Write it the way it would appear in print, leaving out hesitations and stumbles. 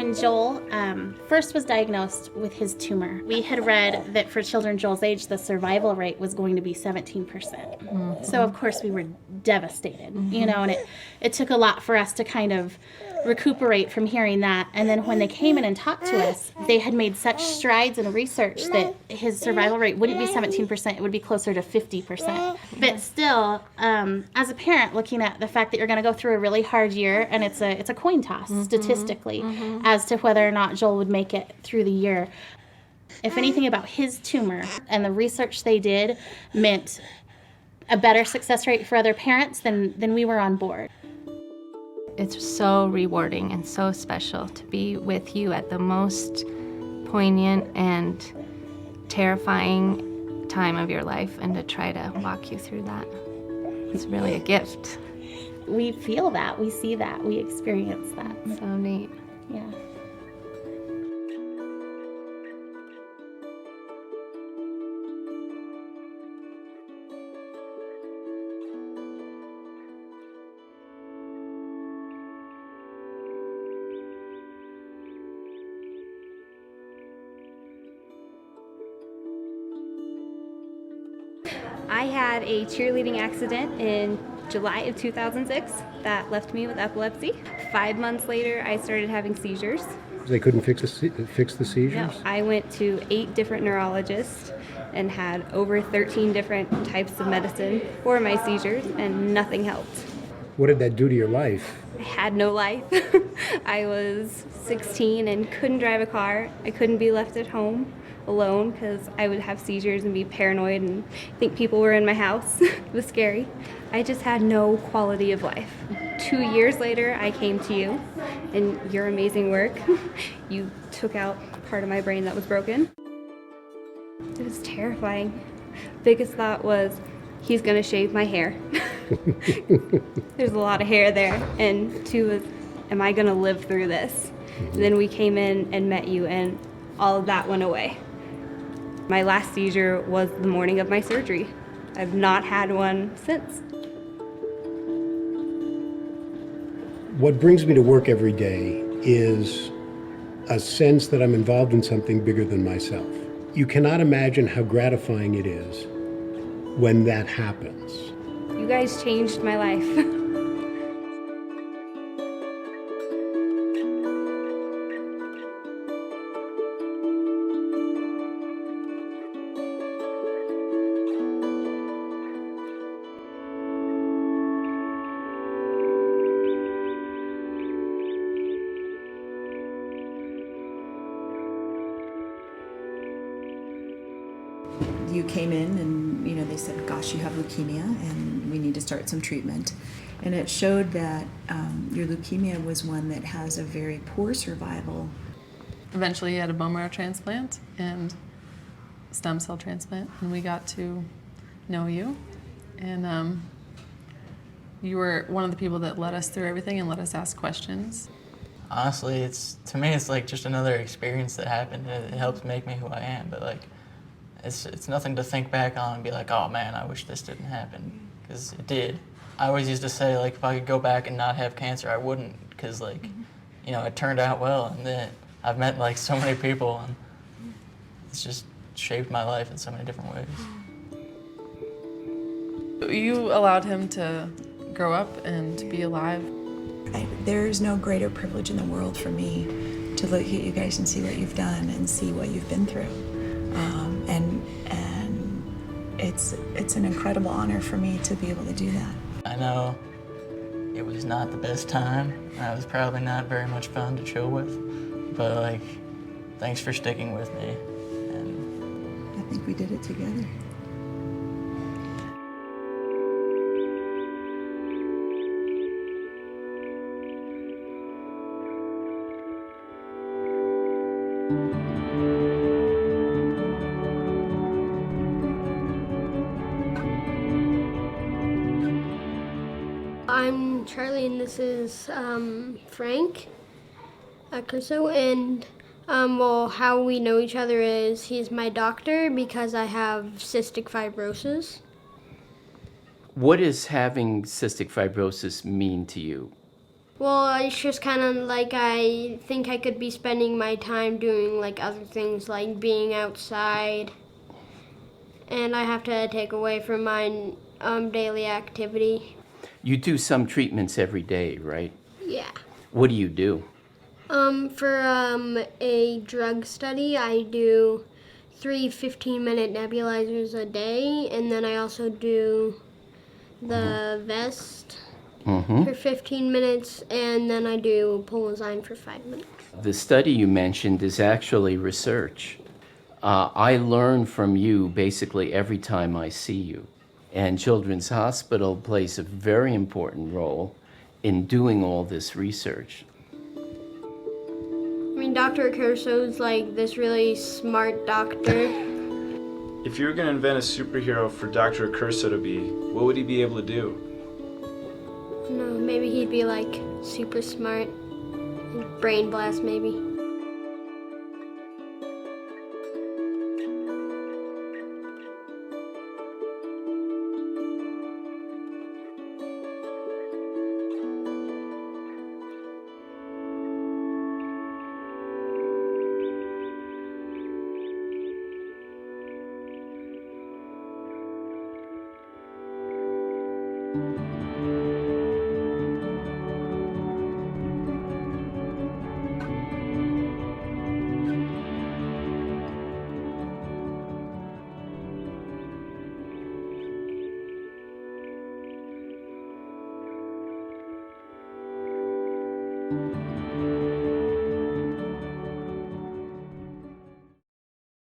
when Joel first was diagnosed with his tumor, we had read that for children Joel's age, the survival rate was going to be 17%. Mm-hmm. So, of course, we were devastated, and it took a lot for us to kind of recuperate from hearing that. And then when they came in and talked to us, they had made such strides in research that his survival rate wouldn't be 17%, it would be closer to 50%. But still, as a parent, looking at the fact that you're going to go through a really hard year, and it's a coin toss statistically as to whether or not Joel would make it through the year. If anything about his tumor and the research they did meant a better success rate for other parents, then we were on board. It's so rewarding and so special to be with you at the most poignant and terrifying time of your life and to try to walk you through that. It's really a gift. We feel that, we see that, we experience that. So neat. Yeah. I had a cheerleading accident in July of 2006 that left me with epilepsy. 5 months later, I started having seizures. They couldn't fix the seizures? No, I went to 8 different neurologists and had over 13 different types of medicine for my seizures, and nothing helped. What did that do to your life? I had no life. I was 16 and couldn't drive a car. I couldn't be left at home alone because I would have seizures and be paranoid and think people were in my house. It was scary. I just had no quality of life. 2 years later, I came to you and your amazing work. You took out part of my brain that was broken. It was terrifying. Biggest thought was, he's gonna shave my hair. There's a lot of hair there. And 2 was, am I gonna live through this? And then we came in and met you, and all of that went away. My last seizure was the morning of my surgery. I've not had one since. What brings me to work every day is a sense that I'm involved in something bigger than myself. You cannot imagine how gratifying it is when that happens. You guys changed my life. You came in and, they said, gosh, you have leukemia and we need to start some treatment. And it showed that your leukemia was one that has a very poor survival. Eventually he had a bone marrow transplant and stem cell transplant, and we got to know you. And you were one of the people that led us through everything and let us ask questions. Honestly, to me it's like just another experience that happened. It helps make me who I am, but like it's nothing to think back on and be like, oh man, I wish this didn't happen, because it did. I always used to say, like, if I could go back and not have cancer, I wouldn't, because like, it turned out well, and then I've met like so many people, and it's just shaped my life in so many different ways. You allowed him to grow up and to be alive. There's no greater privilege in the world for me to look at you guys and see what you've done and see what you've been through. And it's an incredible honor for me to be able to do that. I know it was not the best time. I was probably not very much fun to chill with, but like, thanks for sticking with me. And I think we did it together. I'm Charlie, and this is Frank Curso, and how we know each other is he's my doctor because I have cystic fibrosis. What does having cystic fibrosis mean to you? Well, it's just kind of like I think I could be spending my time doing like other things like being outside. And I have to take away from my daily activity. You do some treatments every day, right? Yeah. What do you do? For a drug study, I do 3 15-minute nebulizers a day, and then I also do the vest for 15 minutes, and then I do Pulmozyme for 5 minutes. The study you mentioned is actually research. I learn from you basically every time I see you. And Children's Hospital plays a very important role in doing all this research. I mean, Dr. Curso's like this really smart doctor. If you were going to invent a superhero for Dr. Curso to be, what would he be able to do? No, maybe he'd be like super smart. Like brain blast, maybe.